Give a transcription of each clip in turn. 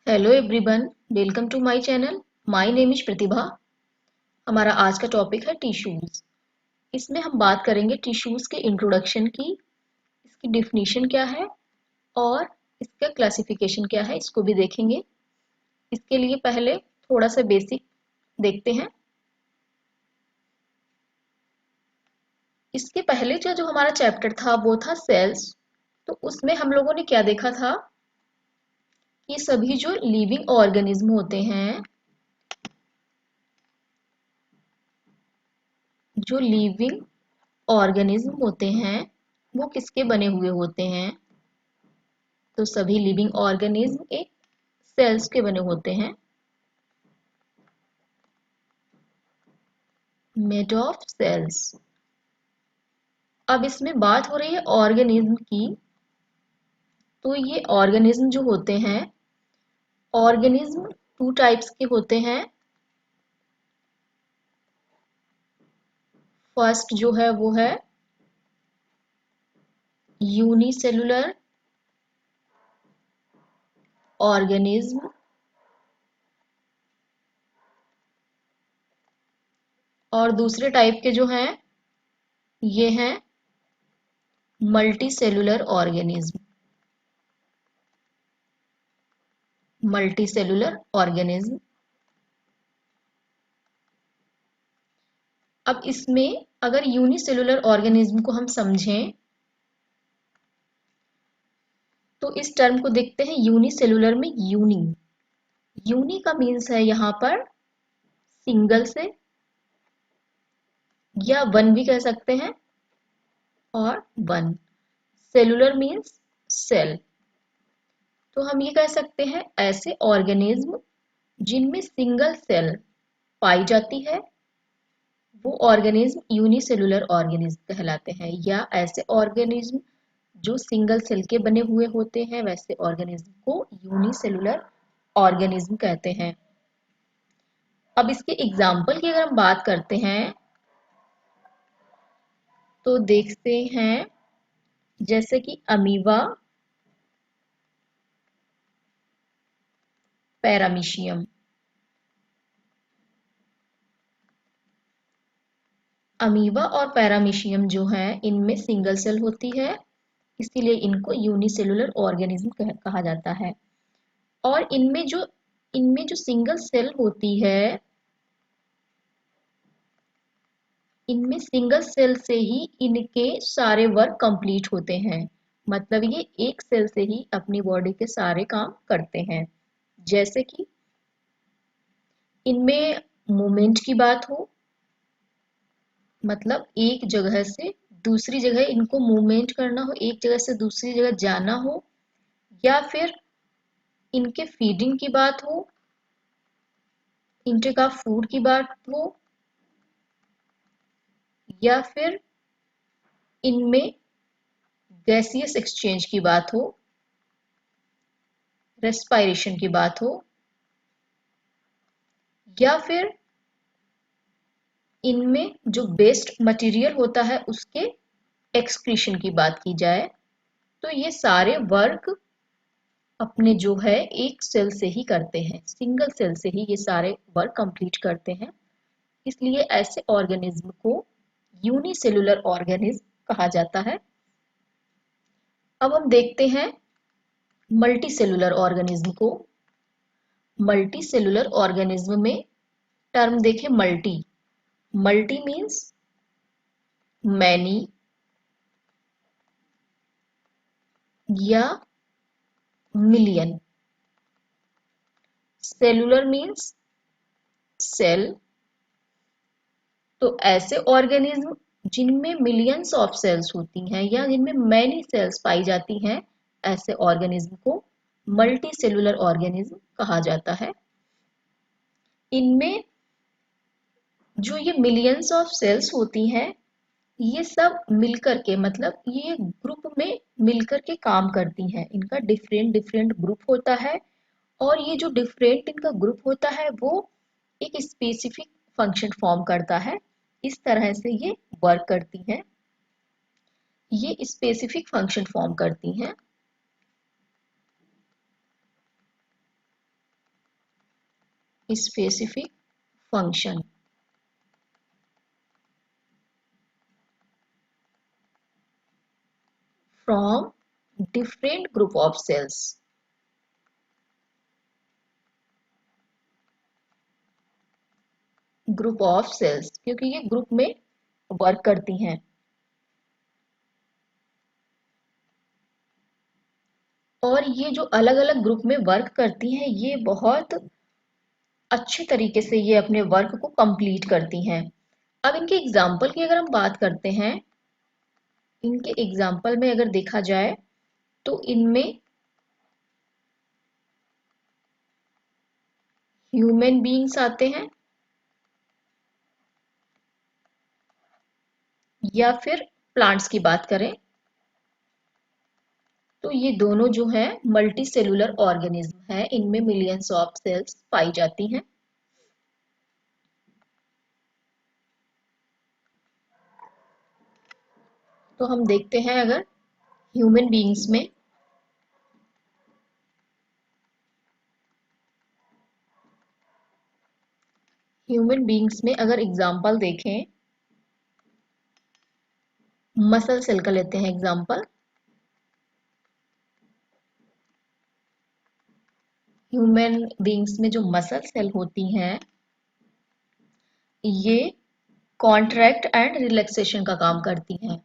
Hello everyone, welcome to my channel. My name is Pratibha. हमारा आज का टॉपिक है टिश्यूज। इसमें हम बात करेंगे टिश्यूज के इंट्रोडक्शन की, इसकी डिफिनीशन क्या है और इसका क्लासिफिकेशन क्या है, इसको भी देखेंगे। इसके लिए पहले थोड़ा सा बेसिक देखते हैं। इसके पहले जो हमारा चैप्टर था वो था सेल्स। तो उसमें हम लोगों ने क्या देखा था कि सभी जो लिविंग ऑर्गेनिज्म होते हैं, जो लिविंग ऑर्गेनिज्म होते हैं वो किसके बने हुए होते हैं। तो सभी लिविंग ऑर्गेनिज्म एक सेल्स के बने होते हैं, मेड ऑफ सेल्स। अब इसमें बात हो रही है ऑर्गेनिज्म की। तो ये ऑर्गेनिज्म जो होते हैं, ऑर्गेनिज्म टू टाइप्स के होते हैं। फर्स्ट जो है वो है यूनिसेलुलर ऑर्गेनिज्म, और दूसरे टाइप के जो हैं ये हैं multi cellular organism. Multi cellular organism. अब इसमें अगर यूनिसेलुलर ऑर्गेनिज्म को हम समझें तो इस टर्म को देखते हैं यूनिसेलुलर में। यूनी यूनी का मीन्स है यहाँ पर सिंगल से, या वन भी कह सकते हैं, और वन। Cellular means cell. तो हम ये कह सकते हैं ऐसे ऑर्गेनिज्म जिनमें सिंगल सेल पाई जाती है वो ऑर्गेनिज्म यूनिसेलुलर ऑर्गेनिज्म कहलाते हैं। या ऐसे ऑर्गेनिज्म जो सिंगल सेल के बने हुए होते हैं वैसे ऑर्गेनिज्म को यूनिसेलुलर ऑर्गेनिज्म कहते हैं। अब इसके एग्जाम्पल की अगर हम बात करते हैं तो देखते हैं जैसे कि अमीबा, पैरामीशियम। अमीबा और पैरामीशियम जो है इनमें सिंगल सेल होती है, इसीलिए इनको यूनिसेलुलर ऑर्गेनिज्म कहा जाता है। और इनमें जो सिंगल सेल होती है, इनमें सिंगल सेल से ही इनके सारे वर्क कंप्लीट होते हैं। मतलब ये एक सेल से ही अपनी बॉडी के सारे काम करते हैं। जैसे कि इनमें मूवमेंट की बात हो, मतलब एक जगह से दूसरी जगह इनको मूवमेंट करना हो, एक जगह से दूसरी जगह जाना हो, या फिर इनके फीडिंग की बात हो, इनके का फूड की बात हो, या फिर इनमें गैसियस एक्सचेंज की बात हो, रेस्पायरेशन की बात हो, या फिर इनमें जो वेस्ट मटेरियल होता है उसके एक्सक्रीशन की बात की जाए, तो ये सारे वर्क अपने जो है एक सेल से ही करते हैं, सिंगल सेल से ही ये सारे वर्क कंप्लीट करते हैं। इसलिए ऐसे ऑर्गेनिज्म को यूनिसेलुलर ऑर्गेनिज्म कहा जाता है। अब हम देखते हैं मल्टी सेलुलर ऑर्गेनिज्म को। मल्टी सेलुलर ऑर्गेनिज्म में टर्म देखें मल्टी। मल्टी मीन्स मैनी या मिलियन। Cellular means cell. तो ऐसे ऑर्गेनिज्म जिनमें मिलियंस ऑफ सेल्स होती हैं या जिनमें मैनी सेल्स पाई जाती हैं, ऐसे ऑर्गेनिज्म को मल्टी सेलुलर ऑर्गेनिज्म कहा जाता है। इनमें जो ये मिलियंस ऑफ सेल्स होती हैं ये सब मिलकर के, मतलब ये ग्रुप में मिलकर के काम करती हैं। इनका डिफरेंट डिफरेंट ग्रुप होता है, और ये जो डिफरेंट इनका ग्रुप होता है वो एक स्पेसिफिक फंक्शन फॉर्म करता है। इस तरह से ये वर्क करती हैं, ये स्पेसिफिक फंक्शन फॉर्म करती हैं। specific function from different group of cells. Group of cells, क्योंकि ये ग्रुप में वर्क करती हैं। और ये जो अलग अलग ग्रुप में वर्क करती हैं, ये बहुत अच्छे तरीके से ये अपने वर्क को कंप्लीट करती हैं। अब इनके एग्जाम्पल की अगर हम बात करते हैं, इनके एग्जाम्पल में अगर देखा जाए तो इनमें ह्यूमन बीइंग्स आते हैं, या फिर प्लांट्स की बात करें तो ये दोनों जो है मल्टी सेलुलर ऑर्गेनिज्म है, इनमें मिलियंस ऑफ सेल्स पाई जाती हैं। तो हम देखते हैं अगर ह्यूमन बीइंग्स में अगर एग्जाम्पल देखें, मसल सेल का लेते हैं एग्जाम्पल। ह्यूमन बीइंग्स में जो मसल सेल होती हैं, ये कॉन्ट्रैक्ट एंड रिलैक्सेशन का काम करती हैं।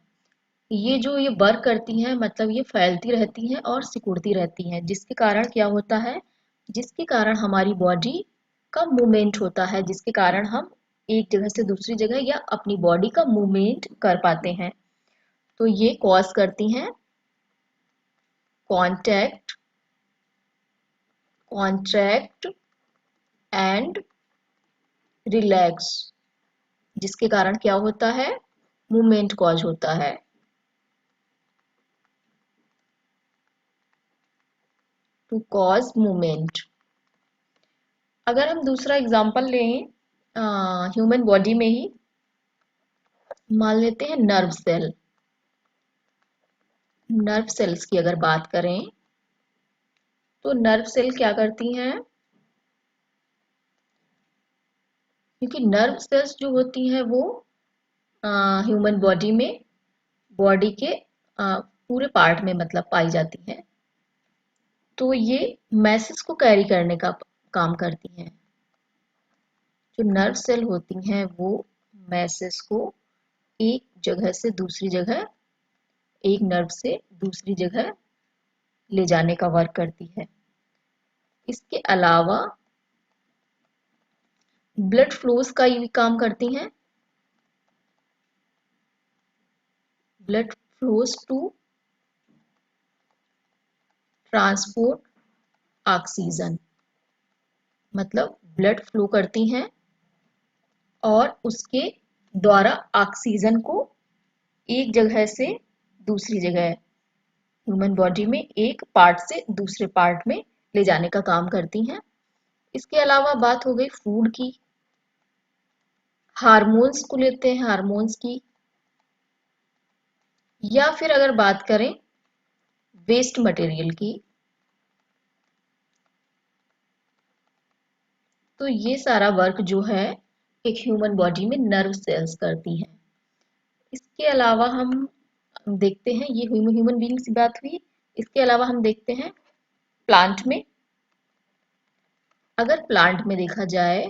ये वर्क करती हैं, मतलब ये फैलती रहती हैं और सिकुड़ती रहती हैं, जिसके कारण क्या होता है, जिसके कारण हमारी बॉडी का मूवमेंट होता है, जिसके कारण हम एक जगह से दूसरी जगह या अपनी बॉडी का मूवमेंट कर पाते हैं। तो ये कॉज करती हैं कॉन्ट्रैक्ट एंड रिलैक्स, जिसके कारण क्या होता है, मूवमेंट कॉज होता है। To cause movement. अगर हम दूसरा एग्जांपल लें ह्यूमन बॉडी में ही, मान लेते हैं नर्व सेल। नर्व सेल्स की अगर बात करें तो नर्व सेल क्या करती हैं, क्योंकि नर्व सेल्स जो होती हैं वो ह्यूमन बॉडी में, बॉडी के पूरे पार्ट में मतलब पाई जाती हैं। तो ये मैसेज को कैरी करने का काम करती हैं। जो नर्व सेल होती हैं वो मैसेज को एक जगह से दूसरी जगह, एक नर्व से दूसरी जगह ले जाने का वर्क करती है। इसके अलावा ब्लड फ्लोज का भी काम करती हैं। Blood flows to transport oxygen, मतलब ब्लड फ्लो करती हैं और उसके द्वारा ऑक्सीजन को एक जगह से दूसरी जगह, ह्यूमन बॉडी में एक पार्ट से दूसरे पार्ट में ले जाने का काम करती हैं। इसके अलावा बात हो गई फूड की। हार्मोन्स को लेते हैं, हार्मोन्स की, या फिर अगर बात करें वेस्ट मटेरियल की, तो ये सारा वर्क जो है एक ह्यूमन बॉडी में नर्व सेल्स करती हैं। इसके अलावा हम देखते हैं, ये ह्यूमन बीइंग्स की बात हुई। इसके अलावा हम देखते हैं प्लांट में। अगर प्लांट में देखा जाए,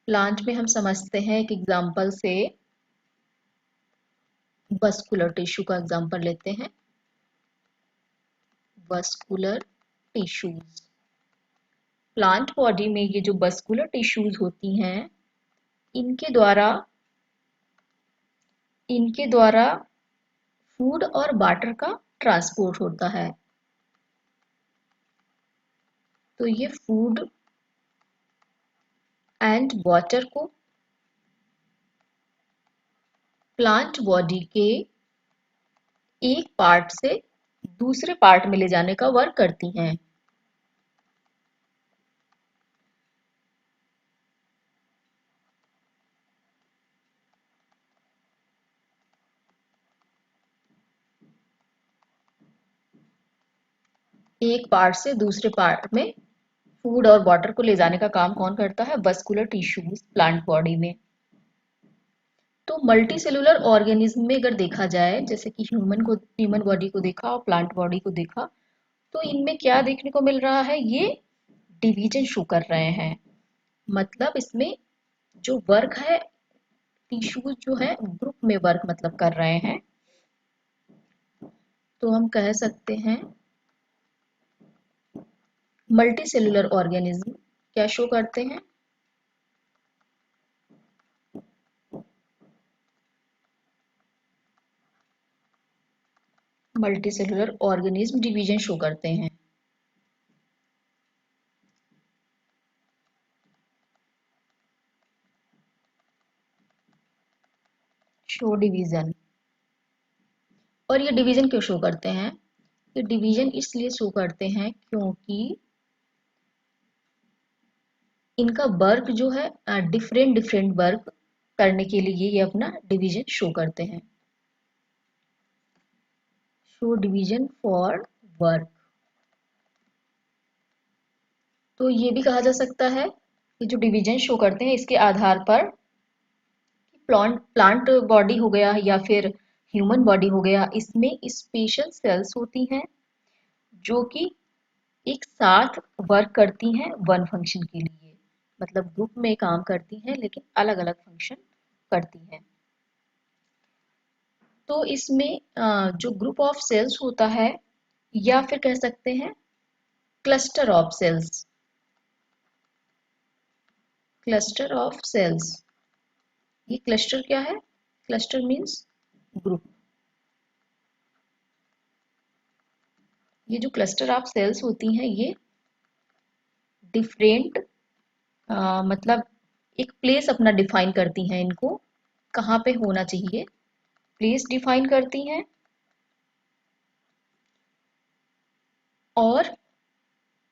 प्लांट में हम समझते हैं एक एग्जांपल से वस्कुलर टिश्यू का एग्जांपल लेते हैं। वस्कुलर टिश्यूज, प्लांट बॉडी में ये जो वस्कुलर टिश्यूज होती हैं, इनके द्वारा फूड और वाटर का ट्रांसपोर्ट होता है। तो ये फूड एंड वाटर को प्लांट बॉडी के एक पार्ट से दूसरे पार्ट में ले जाने का वर्क करती हैं। एक पार्ट से दूसरे पार्ट में फूड और वाटर को ले जाने का काम कौन करता है? वस्कुलर टिश्यूज प्लांट बॉडी में। तो मल्टी सेलुलर ऑर्गेनिज्म में अगर देखा जाए, जैसे कि ह्यूमन बॉडी को देखा और प्लांट बॉडी को देखा, तो इनमें क्या देखने को मिल रहा है? ये डिवीजन शो कर रहे हैं। मतलब इसमें जो वर्क है, टिश्यूज जो है ग्रुप में वर्क मतलब कर रहे हैं। तो हम कह सकते हैं मल्टी सेलुलर ऑर्गेनिज्म क्या शो करते हैं? Multi cellular organism division show करते हैं। Show division. और ये डिवीजन क्यों शो करते हैं? ये डिवीजन इसलिए शो करते हैं क्योंकि इनका वर्क जो है डिफरेंट डिफरेंट वर्क करने के लिए ये अपना डिवीजन शो करते हैं। Show division for work. तो ये भी कहा जा सकता है कि जो डिवीजन शो करते हैं इसके आधार पर प्लांट बॉडी हो गया या फिर ह्यूमन बॉडी हो गया, इसमें स्पेशल सेल्स होती हैं जो कि एक साथ वर्क करती हैं वन फंक्शन के लिए। मतलब ग्रुप में काम करती हैं लेकिन अलग अलग फंक्शन करती हैं। तो इसमें जो ग्रुप ऑफ सेल्स होता है, या फिर कह सकते हैं cluster of cells. Cluster of cells, ये क्लस्टर क्या है? Cluster means group. ये जो क्लस्टर ऑफ सेल्स होती हैं ये डिफरेंट मतलब एक प्लेस अपना डिफाइन करती हैं। इनको कहाँ पे होना चाहिए प्लेस डिफाइन करती हैं, और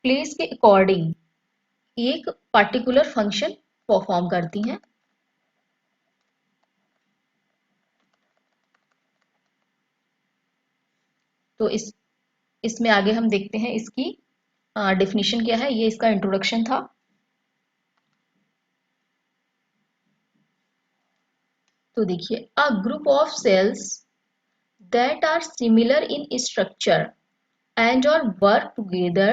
प्लेस के अकॉर्डिंग एक पार्टिकुलर फंक्शन परफॉर्म करती हैं। तो इसमें आगे हम देखते हैं इसकी डेफिनेशन क्या है। ये इसका इंट्रोडक्शन था। तो देखिए, a group of cells that are similar in structure and or work together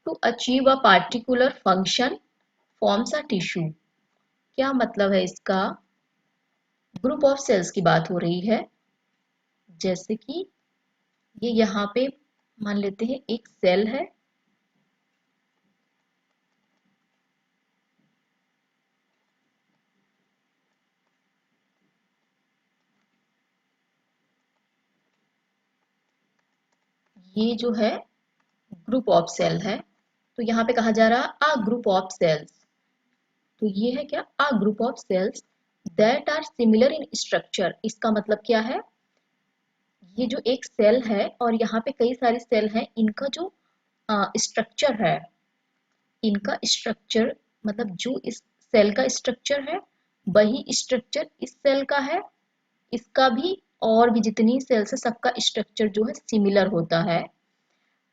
to achieve a particular function forms a tissue। क्या मतलब है इसका? ग्रुप ऑफ सेल्स की बात हो रही है। जैसे कि ये यहाँ पे मान लेते हैं एक सेल है, ये जो है ग्रुप ऑफ सेल है। तो यहाँ पे कहा जा रहा अ ग्रुप ऑफ सेल्स। तो ये है क्या? A group of cells that are similar in structure. इसका मतलब क्या है? ये जो एक सेल है और यहाँ पे कई सारी सेल हैं, इनका जो स्ट्रक्चर है, इनका स्ट्रक्चर मतलब जो इस सेल का स्ट्रक्चर है वही स्ट्रक्चर इस सेल का है, इसका भी, और भी जितनी सेल्स है सबका स्ट्रक्चर जो है सिमिलर होता है।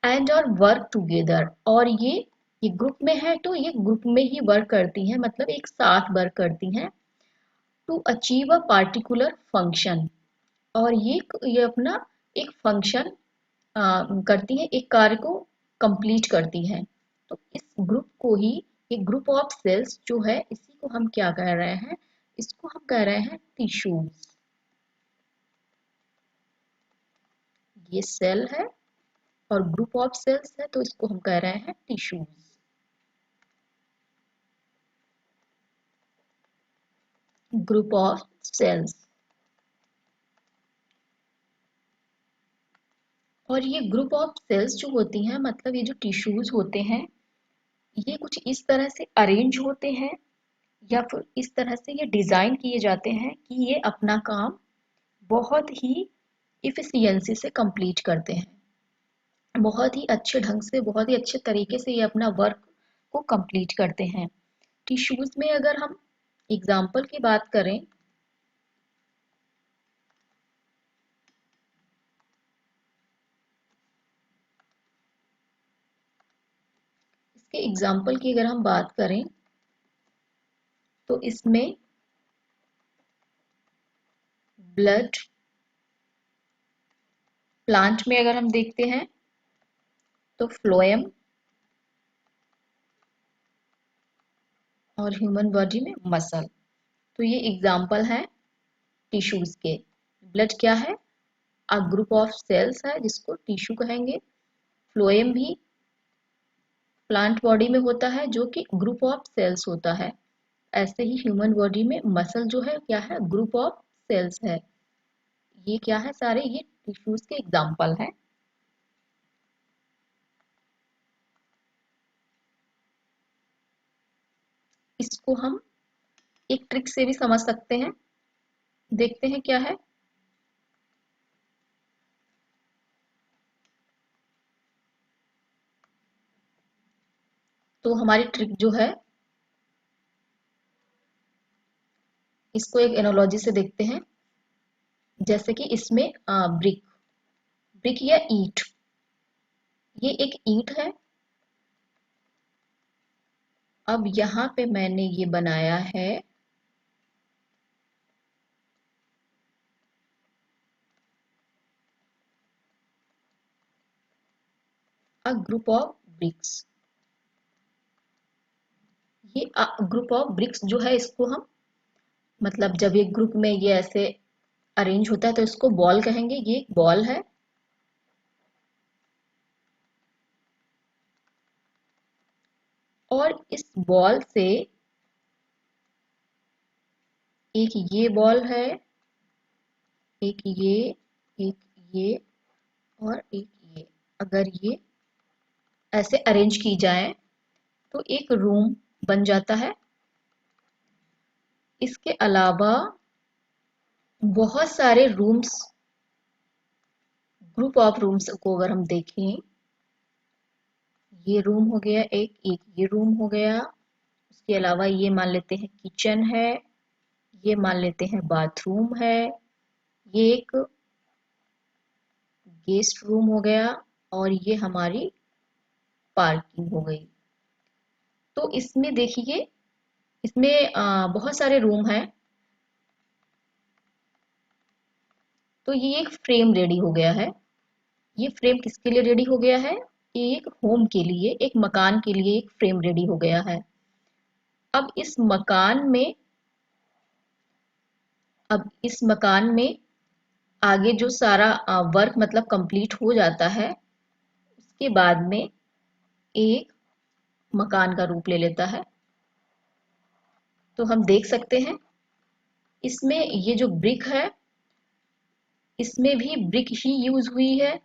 एंड और वर्क टुगेदर, और ये ग्रुप में है तो ये ग्रुप में ही वर्क करती हैं, मतलब एक साथ वर्क करती हैं to achieve a particular function. और ये अपना एक फंक्शन करती हैं, एक कार्य को कंप्लीट करती हैं। तो इस ग्रुप को ही, ये ग्रुप ऑफ सेल्स जो है इसी को हम क्या कह रहे हैं? इसको हम कह रहे हैं टिश्यूज। ये सेल है और ग्रुप ऑफ सेल्स है तो इसको हम कह रहे हैं टिश्यूज। Group of sales. और ये ग्रुप ऑफ सेल्स जो होती हैं, मतलब ये जो टिश्यूज होते हैं, ये कुछ इस तरह से अरेंज होते हैं या फिर इस तरह से ये डिजाइन किए जाते हैं कि ये अपना काम बहुत ही इफिशियंसी से कंप्लीट करते हैं। बहुत ही अच्छे ढंग से, बहुत ही अच्छे तरीके से ये अपना वर्क को कंप्लीट करते हैं। टिश्यूज में अगर हम एग्जाम्पल की बात करें, इसके एग्जाम्पल की अगर हम बात करें तो इसमें ब्लड, प्लांट में अगर हम देखते हैं तो फ्लोएम, और ह्यूमन बॉडी में मसल। तो ये एग्जाम्पल है टिश्यूज के। ब्लड क्या है? अ ग्रुप ऑफ सेल्स है जिसको टिश्यू कहेंगे। फ्लोएम भी प्लांट बॉडी में होता है जो कि ग्रुप ऑफ सेल्स होता है। ऐसे ही ह्यूमन बॉडी में मसल जो है क्या है? ग्रुप ऑफ सेल्स है। ये क्या है? सारे ये टिश्यूज के एग्जाम्पल हैं। इसको हम एक ट्रिक से भी समझ सकते हैं। देखते हैं क्या है। तो हमारी ट्रिक जो है, इसको एक एनालॉजी से देखते हैं। जैसे कि इसमें ब्रिक, ब्रिक या ईंट, ये एक ईंट है। अब यहाँ पे मैंने ये बनाया है अ ग्रुप ऑफ ब्रिक्स। ये ग्रुप ऑफ ब्रिक्स जो है इसको हम, मतलब जब एक ग्रुप में ये ऐसे अरेंज होता है तो इसको बॉल कहेंगे। ये एक बॉल है। और इस बॉल से एक ये बॉल है, एक ये और एक ये, अगर ये ऐसे अरेंज की जाए तो एक रूम बन जाता है। इसके अलावा बहुत सारे रूम्स, ग्रुप ऑफ रूम्स को अगर हम देखें, ये रूम हो गया एक, एक ये रूम हो गया। उसके अलावा ये मान लेते हैं किचन है, ये मान लेते हैं बाथरूम है, ये एक गेस्ट रूम हो गया, और ये हमारी पार्किंग हो गई। तो इसमें देखिए, इसमें बहुत सारे रूम हैं। तो ये एक फ्रेम रेडी हो गया है। ये फ्रेम किसके लिए रेडी हो गया है? एक होम के लिए, एक मकान के लिए एक फ्रेम रेडी हो गया है। अब इस मकान में, अब इस मकान में आगे जो सारा वर्क मतलब कंप्लीट हो जाता है, उसके बाद में एक मकान का रूप ले लेता है। तो हम देख सकते हैं इसमें ये जो ब्रिक है, इसमें भी ब्रिक ही यूज हुई है।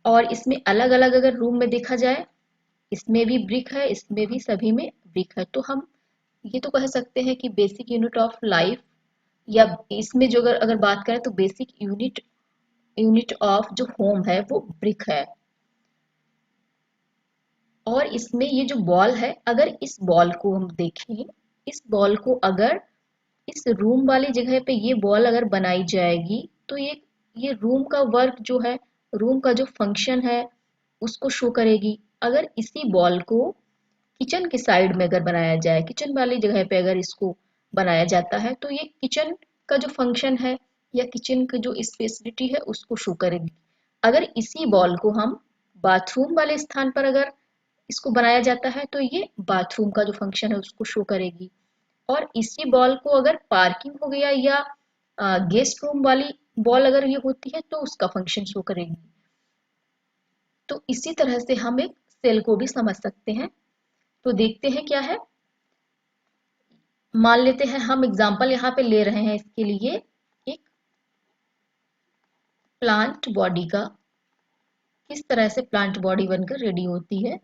और इसमें अलग अलग अगर रूम में देखा जाए, इसमें भी ब्रिक है, इसमें भी, सभी में ब्रिक है। तो हम ये तो कह सकते हैं कि बेसिक यूनिट ऑफ लाइफ, या इसमें जो अगर अगर बात करें तो बेसिक यूनिट, यूनिट ऑफ जो होम है वो ब्रिक है। और इसमें ये जो बॉल है, अगर इस बॉल को हम देखें, इस बॉल को अगर इस रूम वाली जगह पे ये बॉल अगर बनाई जाएगी तो ये रूम का वर्क जो है, रूम का जो फंक्शन है उसको शो करेगी। अगर इसी बॉल को किचन के साइड में अगर बनाया जाए, किचन वाली जगह पे अगर इसको बनाया जाता है तो ये किचन का जो फंक्शन है या किचन की जो स्पेशलिटी है उसको शो करेगी। अगर इसी बॉल को हम बाथरूम वाले स्थान पर अगर इसको बनाया जाता है तो ये बाथरूम का जो फंक्शन है उसको शो करेगी। और इसी बॉल को अगर पार्किंग हो गया या गेस्ट रूम वाली बॉल अगर ये होती है तो उसका फंक्शन शो करेगी। तो इसी तरह से हम एक सेल को भी समझ सकते हैं। तो देखते हैं क्या है। मान लेते हैं हम एग्जांपल यहाँ पे ले रहे हैं इसके लिए, एक प्लांट बॉडी का, किस तरह से प्लांट बॉडी बनकर रेडी होती है।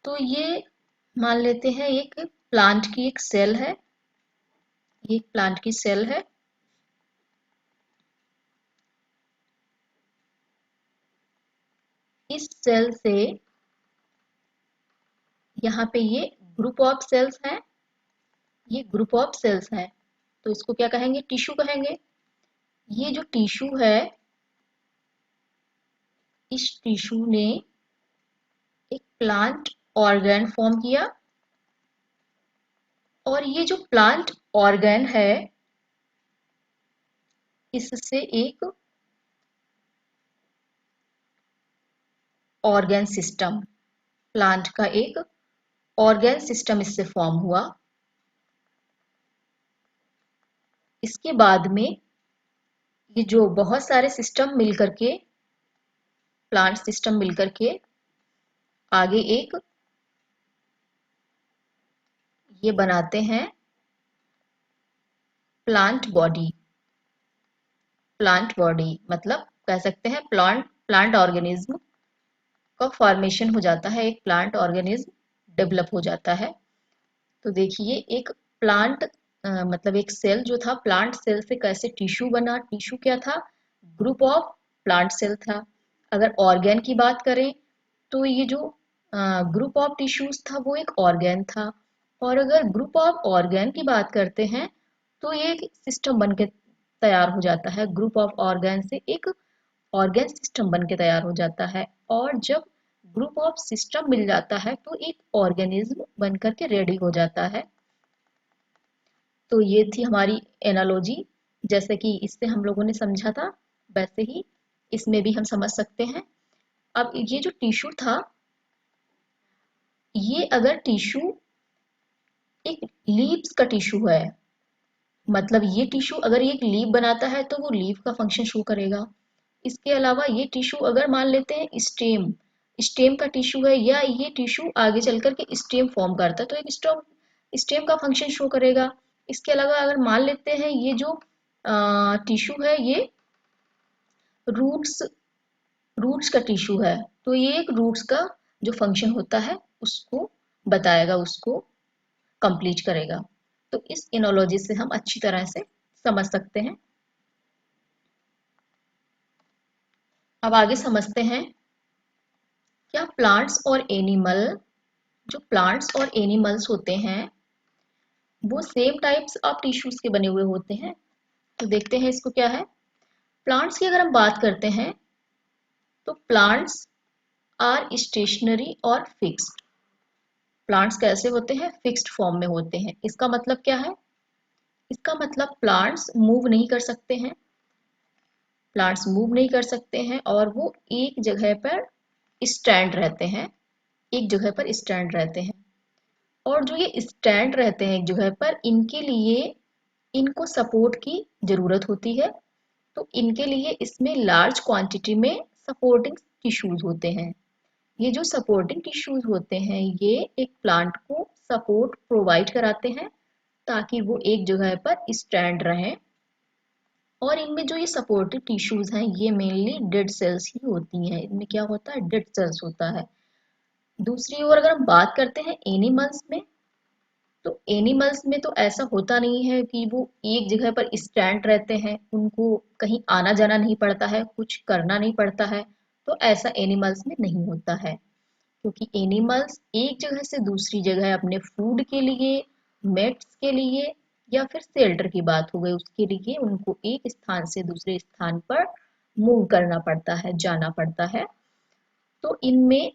तो ये मान लेते हैं एक प्लांट की एक सेल है, ये एक प्लांट की सेल है। इस सेल से यहाँ पे ये ग्रुप ऑफ सेल्स हैं, ये ग्रुप ऑफ सेल्स हैं, तो इसको क्या कहेंगे? टिश्यू कहेंगे। ये जो टिश्यू है, इस टिश्यू ने एक प्लांट ऑर्गन फॉर्म किया और ये जो प्लांट ऑर्गन है इससे एक ऑर्गन सिस्टम, प्लांट का एक ऑर्गन सिस्टम इससे फॉर्म हुआ। इसके बाद में ये जो बहुत सारे सिस्टम मिलकर के, प्लांट सिस्टम मिलकर के आगे एक ये बनाते हैं प्लांट बॉडी। प्लांट बॉडी मतलब कह सकते हैं प्लांट ऑर्गेनिज्म का फॉर्मेशन हो जाता है, एक प्लांट ऑर्गेनिज्म डेवलप हो जाता है। तो देखिए एक प्लांट मतलब एक सेल जो था, प्लांट सेल से कैसे टिश्यू बना। टिश्यू क्या था? ग्रुप ऑफ प्लांट सेल था। अगर ऑर्गन की बात करें तो ये जो ग्रुप ऑफ टिश्यूज था वो एक ऑर्गन था। और अगर ग्रुप ऑफ ऑर्गन की बात करते हैं तो ये एक सिस्टम बन के तैयार हो जाता है। ग्रुप ऑफ ऑर्गन से एक ऑर्गन सिस्टम बन के तैयार हो जाता है। और जब ग्रुप ऑफ सिस्टम मिल जाता है तो एक ऑर्गेनिज्म बन करके रेडी हो जाता है। तो ये थी हमारी एनालॉजी। जैसे कि इससे हम लोगों ने समझा था वैसे ही इसमें भी हम समझ सकते हैं। अब ये जो टिश्यू था, ये अगर टिश्यू एक लीव्स का टिश्यू है, मतलब ये टिश्यू अगर ये एक लीफ बनाता है तो वो लीफ का फंक्शन शो करेगा। इसके अलावा ये टिश्यू अगर मान लेते हैं स्टेम, स्टेम का टिश्यू है या ये टिश्यू आगे चल करके स्टेम फॉर्म करता है तो एक स्टेम स्टेम का फंक्शन शो करेगा। इसके अलावा अगर मान लेते हैं ये जो टिश्यू है ये रूट्स रूट्स का टिश्यू है तो ये एक रूट्स का जो फंक्शन होता है उसको बताएगा, उसको कंप्लीट करेगा। तो इस इनोलॉजी से हम अच्छी तरह से समझ सकते हैं। अब आगे समझते हैं क्या प्लांट्स और एनिमल, जो प्लांट्स और एनिमल्स होते हैं वो सेम टाइप्स ऑफ टिश्यूज के बने हुए होते हैं। तो देखते हैं इसको क्या है। प्लांट्स की अगर हम बात करते हैं तो प्लांट्स आर स्टेशनरी और फिक्स्ड। प्लांट्स कैसे होते हैं? फिक्स्ड फॉर्म में होते हैं। इसका मतलब क्या है? इसका मतलब प्लांट्स मूव नहीं कर सकते हैं, प्लांट्स मूव नहीं कर सकते हैं और वो एक जगह पर स्टैंड रहते हैं, एक जगह पर स्टैंड रहते हैं। और जो ये स्टैंड रहते हैं एक जगह पर, इनके लिए इनको सपोर्ट की जरूरत होती है। तो इनके लिए इसमें लार्ज क्वांटिटी में सपोर्टिंग टिश्यूज होते हैं। ये जो सपोर्टिंग टिश्यूज होते हैं ये एक प्लांट को सपोर्ट प्रोवाइड कराते हैं ताकि वो एक जगह पर स्टैंड रहें। और इनमें जो ये सपोर्टिव टिश्यूज हैं ये मेनली डेड सेल्स ही होती हैं। इनमें क्या होता है? डेड सेल्स होता है। दूसरी ओर अगर हम बात करते हैं एनिमल्स में, तो एनिमल्स में तो ऐसा होता नहीं है कि वो एक जगह पर स्टैंड रहते हैं, उनको कहीं आना जाना नहीं पड़ता है, कुछ करना नहीं पड़ता है। तो ऐसा एनिमल्स में नहीं होता है क्योंकि एनिमल्स एक जगह से दूसरी जगह अपने फूड के लिए, मेट्स के लिए या फिर शेल्टर की बात हो गई उसके लिए उनको एक स्थान से दूसरे स्थान पर मूव करना पड़ता है, जाना पड़ता है। तो इनमें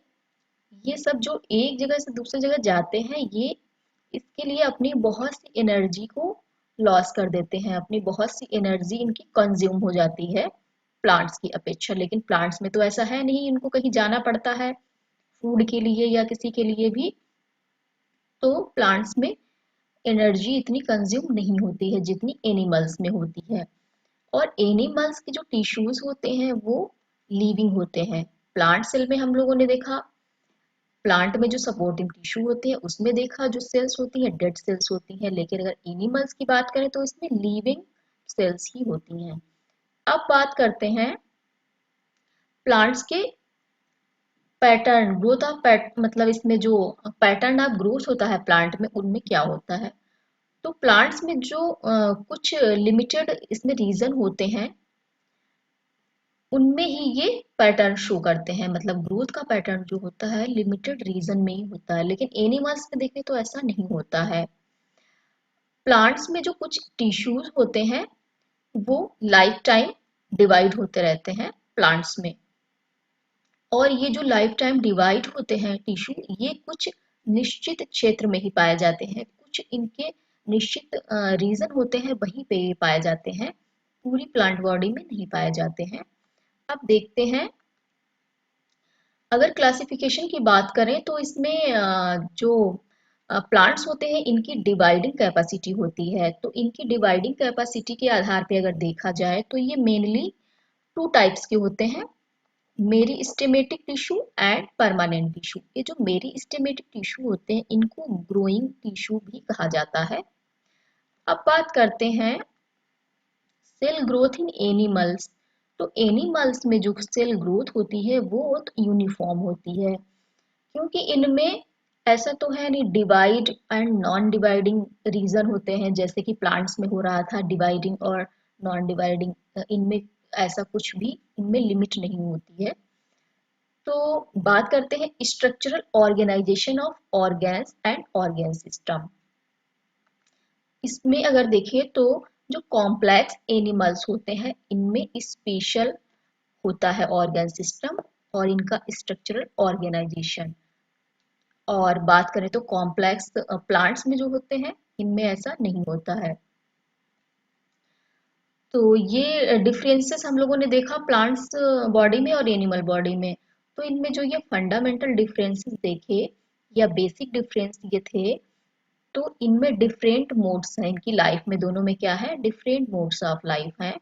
ये सब जो एक जगह से दूसरी जगह जाते हैं ये इसके लिए अपनी बहुत सी एनर्जी को लॉस कर देते हैं, अपनी बहुत सी एनर्जी इनकी कंज्यूम हो जाती है प्लांट्स की अपेक्षा। लेकिन प्लांट्स में तो ऐसा है नहीं, इनको कहीं जाना पड़ता है फूड के लिए या किसी के लिए भी। तो प्लांट्स में एनर्जी इतनी कंज्यूम नहीं होती है जितनी एनिमल्स में होती है। और एनिमल्स के जो टिश्यूज होते हैं वो लिविंग होते हैं। प्लांट सेल में हम लोगों ने देखा, प्लांट में जो सपोर्टिंग टिश्यू होते हैं उसमें देखा जो सेल्स होती हैं डेड सेल्स होती हैं। लेकिन अगर एनिमल्स की बात करें तो इसमें लिविंग सेल्स ही होती हैं। अब बात करते हैं प्लांट्स के पैटर्न, ग्रोथ ऑफ मतलब इसमें जो पैटर्न ऑफ ग्रोथ होता है प्लांट में उनमें क्या होता है। तो प्लांट्स में जो कुछ लिमिटेड इसमें रीजन होते हैं उनमें ही ये पैटर्न शो करते हैं। मतलब ग्रोथ का पैटर्न जो होता है लिमिटेड रीजन में ही होता है, लेकिन एनिमल्स में देखें तो ऐसा नहीं होता है। प्लांट्स में जो कुछ टिश्यूज होते हैं वो लाइफ टाइम डिवाइड होते रहते हैं प्लांट्स में। और ये जो लाइफ टाइम डिवाइड होते हैं टिश्यू, ये कुछ निश्चित क्षेत्र में ही पाए जाते हैं, कुछ इनके निश्चित रीजन होते हैं, वहीं पे ये पाए जाते हैं, पूरी प्लांट बॉडी में नहीं पाए जाते हैं। अब देखते हैं, अगर क्लासिफिकेशन की बात करें तो इसमें जो प्लांट्स होते हैं इनकी डिवाइडिंग कैपेसिटी होती है। तो इनकी डिवाइडिंग कैपेसिटी के आधार पे अगर देखा जाए तो ये मेनली टू टाइप्स के होते हैं, meristematic tissue and permanent tissue. ये जो मेरिस्टेमेटिक टिश्यू होते हैं इनको ग्रोइंग टिश्यू भी कहा जाता है। अब बात करते हैं सेल ग्रोथ इन एनिमल्स। तो एनिमल्स में जो सेल ग्रोथ होती है वो यूनिफॉर्म होती है, क्योंकि इनमें ऐसा तो है नहीं, divide and non dividing region होते हैं, जैसे कि प्लांट्स में हो रहा था डिवाइडिंग और नॉन डिवाइडिंग, इनमें ऐसा कुछ भी इनमें लिमिट नहीं होती है। तो बात करते हैं structural organisation of organs and organ system. इसमें अगर देखें तो जो कॉम्प्लेक्स एनिमल्स होते हैं इनमें स्पेशल होता है ऑर्गन सिस्टम और इनका स्ट्रक्चरल ऑर्गेनाइजेशन। और बात करें तो कॉम्प्लेक्स प्लांट्स में जो होते हैं इनमें ऐसा नहीं होता है। तो ये डिफरेंसेस हम लोगों ने देखा प्लांट्स बॉडी में और एनिमल बॉडी में। तो इनमें जो ये फंडामेंटल डिफरेंसेस देखे या बेसिक डिफरेंस ये थे, तो इनमें डिफरेंट मोड्स हैं इनकी लाइफ में, दोनों में क्या है, डिफरेंट मोड्स ऑफ लाइफ हैं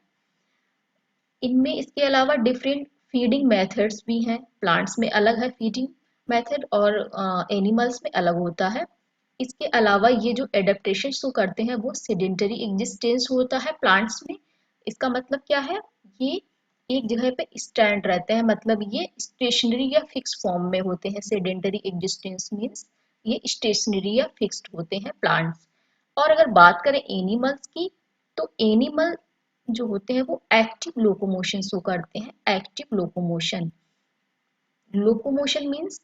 इनमें। इसके अलावा डिफरेंट फीडिंग मेथड्स भी हैं, प्लांट्स में अलग है फीडिंग मेथड और एनिमल्स में अलग होता है। इसके अलावा ये जो एडेप्टेशन शो करते हैं वो सेडेंटरी एग्जिस्टेंस होता है प्लांट्स में। इसका मतलब क्या है, ये एक जगह पे स्टैंड रहते हैं, मतलब ये स्टेशनरी या फिक्स फॉर्म में होते हैं। सेडेंटरी एग्जिस्टेंस मीन्स ये स्टेशनरी या फिक्स्ड होते हैं प्लांट्स। और अगर बात करें एनिमल्स की, तो एनिमल जो होते हैं वो एक्टिव लोकोमोशन शो करते हैं। Active locomotion, locomotion means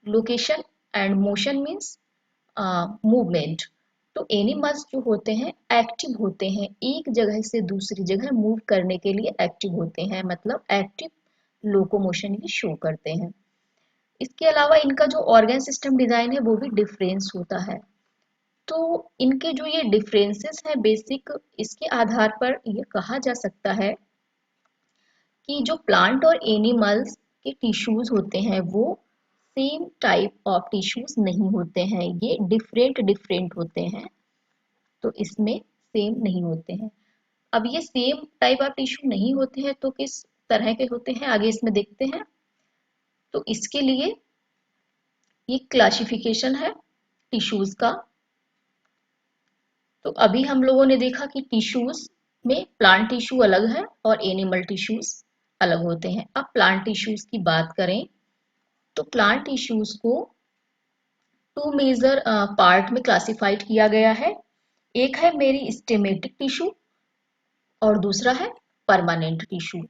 location and motion means movement. तो एनिमल्स जो होते हैं एक्टिव होते हैं, एक जगह से दूसरी जगह मूव करने के लिए एक्टिव होते हैं, मतलब एक्टिव लोकोमोशन ही शो करते हैं। इसके अलावा इनका जो ऑर्गन सिस्टम डिजाइन है वो भी डिफरेंस होता है। तो इनके जो ये डिफरेंसेस है बेसिक, इसके आधार पर ये कहा जा सकता है कि जो प्लांट और एनिमल्स के टिश्यूज होते हैं वो सेम टाइप ऑफ टिश्यूज नहीं होते हैं, ये डिफरेंट डिफरेंट होते हैं। तो इसमें सेम नहीं होते हैं। अब ये सेम टाइप ऑफ टिश्यू नहीं होते हैं तो किस तरह के होते हैं आगे इसमें देखते हैं। तो इसके लिए ये क्लासिफिकेशन है टिश्यूज का। तो अभी हम लोगों ने देखा कि टिश्यूज में प्लांट टिश्यू अलग है और एनिमल टिश्यूज अलग होते हैं। अब प्लांट टिश्यूज की बात करें तो प्लांट टिश्यूज को टू मेजर पार्ट में क्लासिफाइड किया गया है। एक है मेरिस्टेमेटिक टिश्यू और दूसरा है परमानेंट टिश्यू।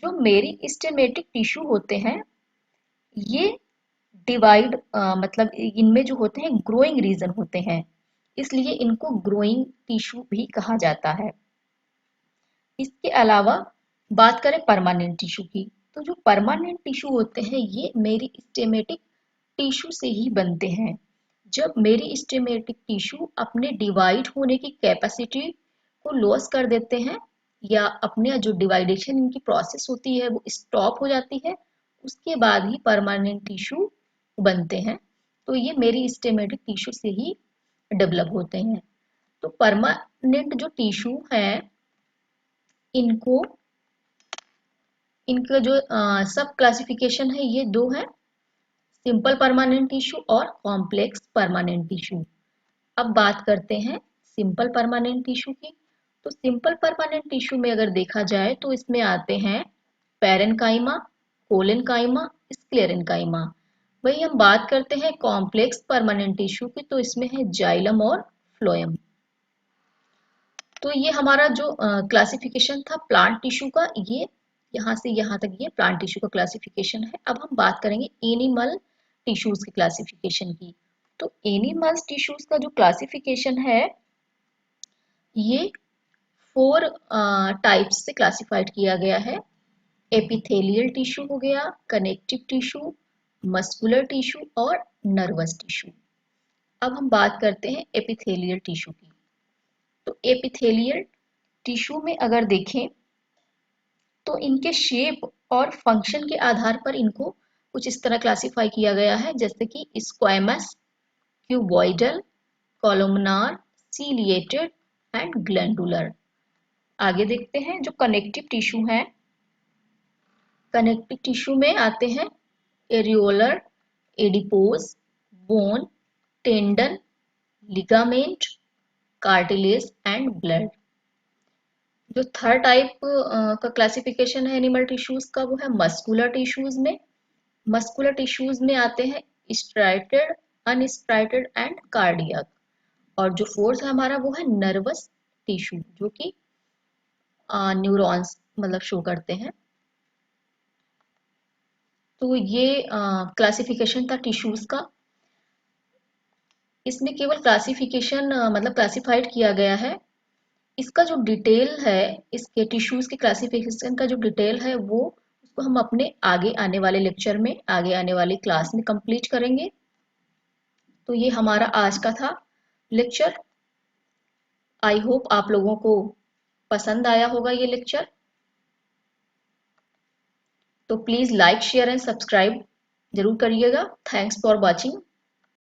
जो मेरिस्टेमेटिक टिश्यू होते हैं ये डिवाइड मतलब इनमें जो होते हैं ग्रोइंग रीजन होते हैं, इसलिए इनको ग्रोइंग टिश्यू भी कहा जाता है। इसके अलावा बात करें परमानेंट टिश्यू की, तो जो परमानेंट टिश्यू होते हैं ये मेरिस्टेमेटिक टिश्यू से ही बनते हैं। जब मेरिस्टेमेटिक टिश्यू अपने डिवाइड होने की कैपेसिटी को लॉस कर देते हैं या अपने जो डिवाइडेशन इनकी प्रोसेस होती है वो स्टॉप हो जाती है, उसके बाद ही परमानेंट टिश्यू बनते हैं। तो ये मेरिस्टेमेटिक टिश्यू से ही डेवलप होते हैं। तो परमानेंट जो टिश्यू है इनको, इनका जो सब क्लासिफिकेशन है ये दो है, सिंपल परमानेंट टिश्यू और कॉम्प्लेक्स परमानेंट टिश्यू। अब बात करते हैं सिंपल परमानेंट टिश्यू की। तो सिंपल परमानेंट टिश्यू में अगर देखा जाए तो इसमें आते हैं पैरेन्काइमा, कोलेनकाइमा, स्क्लेरेन्काइमा। वही हम बात करते हैं कॉम्प्लेक्स परमानेंट टिश्यू की, तो इसमें है जाइलम और फ्लोएम। तो ये हमारा जो क्लासिफिकेशन था प्लांट टिश्यू का, ये यहाँ से यहाँ तक ये प्लांट टिश्यू का क्लासिफिकेशन है। अब हम बात करेंगे एनिमल टिश्यूज की क्लासिफिकेशन की। तो एनिमल्स टिश्यूज का जो क्लासिफिकेशन है ये 4 टाइप्स से क्लासिफाइड किया गया है। एपिथेलियल टिश्यू हो गया, कनेक्टिव टिश्यू, मस्कुलर टिश्यू और नर्वस टिश्यू। अब हम बात करते हैं एपिथेलियल टिश्यू की। तो एपिथेलियल टिश्यू में अगर देखें तो इनके शेप और फंक्शन के आधार पर इनको कुछ इस तरह क्लासिफाई किया गया है, जैसे कि squamous, cuboidal, columnar, ciliated and glandular. आगे देखते हैं जो कनेक्टिव टिश्यू है। कनेक्टिव टिश्यू में आते हैं areolar, adipose, bone, tendon, ligament, cartilage and blood. जो थर्ड टाइप का क्लासिफिकेशन है एनिमल टिश्यूज का वो है मस्कुलर टिश्यूज में। मस्कुलर टिश्यूज में आते हैं स्ट्राइटेड, अनस्ट्राइटेड एंड कार्डियक। और जो फोर्थ है हमारा वो है नर्वस टिश्यू, जो कि न्यूरॉन्स मतलब शो करते हैं। तो ये क्लासिफिकेशन था टिश्यूज का। इसमें केवल क्लासिफिकेशन मतलब क्लासिफाइड किया गया है। इसका जो डिटेल है, इसके टिश्यूज के क्लासिफिकेशन का जो डिटेल है वो उसको हम अपने आगे आने वाले लेक्चर में, आगे आने वाली क्लास में कंप्लीट करेंगे। तो ये हमारा आज का था लेक्चर। आई होप आप लोगों को पसंद आया होगा ये लेक्चर। तो please like, share and subscribe जरूर करिएगा। Thanks for watching.